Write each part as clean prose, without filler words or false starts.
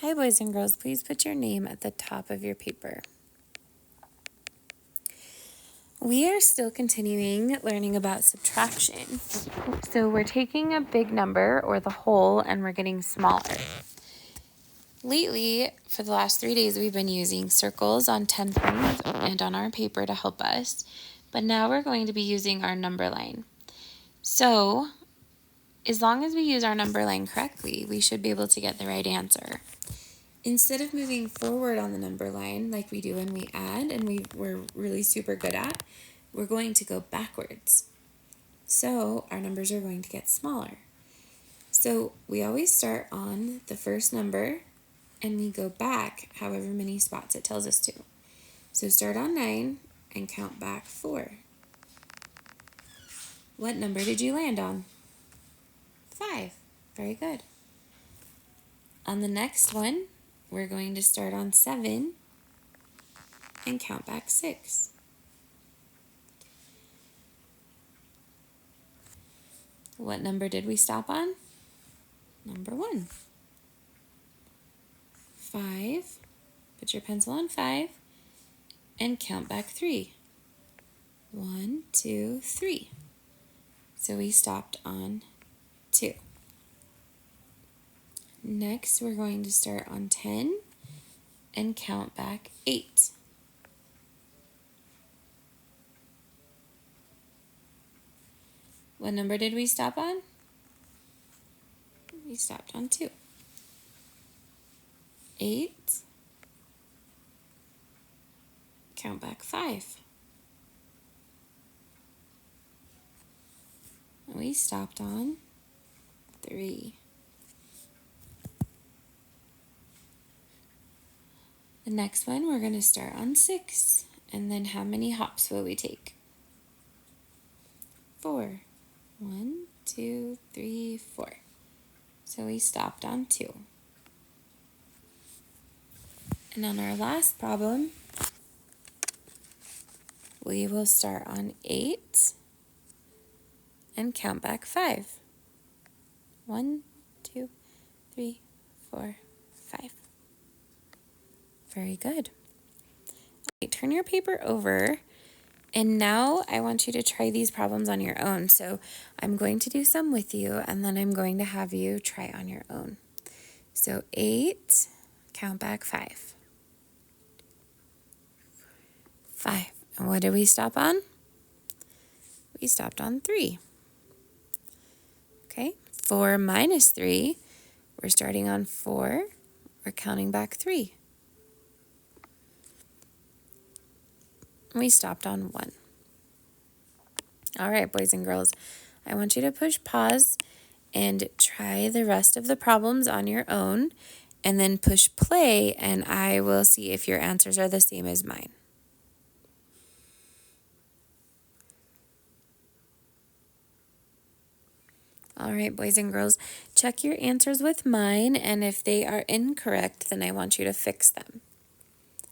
Hi, boys and girls. Please put your name at the top of your paper. We are still continuing learning about subtraction. So we're taking a big number, or the whole, and we're getting smaller. Lately, for the last 3 days, we've been using circles on 10 points and on our paper to help us. But now we're going to be using our number line. So, as long as we use our number line correctly, we should be able to get the right answer. Instead of moving forward on the number line like we do when we add, and we're really super good at, we're going to go backwards. So our numbers are going to get smaller. So we always start on the first number and we go back however many spots it tells us to. So start on 9 and count back 4. What number did you land on? 5. Very good. On the next one, we're going to start on 7 and count back 6. What number did we stop on? Number 1. 5. Put your pencil on 5 and count back 3. 1, 2, 3. So we stopped on 2. Next, we're going to start on 10 and count back 8. What number did we stop on? We stopped on 2. 8. Count back 5. We stopped on 3. The next one, we're going to start on 6. And then how many hops will we take? 4. 1, 2, 3, 4. So we stopped on 2. And on our last problem, we will start on 8 and count back 5. 1, 2, 3, 4, 5. Very good. Okay, turn your paper over, and now I want you to try these problems on your own. So I'm going to do some with you, and then I'm going to have you try on your own. So 8, count back 5. 5. And what did we stop on? We stopped on 3. Okay, 4 minus 3, we're starting on 4. We're counting back 3. We stopped on 1. All right, boys and girls, I want you to push pause and try the rest of the problems on your own, and then push play, and I will see if your answers are the same as mine. All right, boys and girls, check your answers with mine, and if they are incorrect, then I want you to fix them.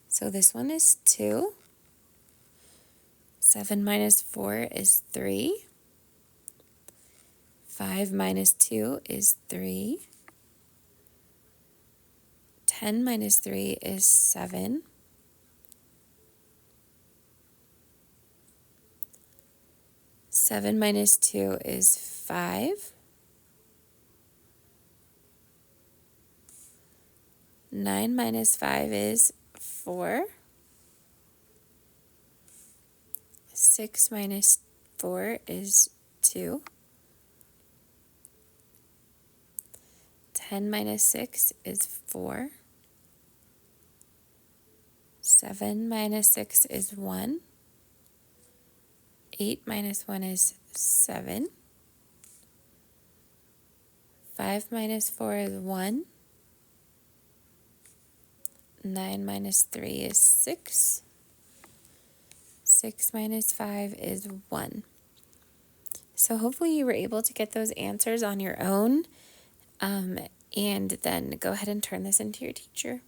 So this one is 2. 7 minus 4 is 3. 5 minus 2 is 3. 10 minus 3 is 7. 7 minus 2 is 5. 9 minus 5 is 4. 6 minus 4 is 2. 10 minus 6 is 4. 7 minus 6 is 1. 8 minus 1 is 7. 5 minus 4 is 1. 9 minus 3 is 6. 6 minus 5 is 1. So hopefully you were able to get those answers on your own, and then go ahead and turn this into your teacher.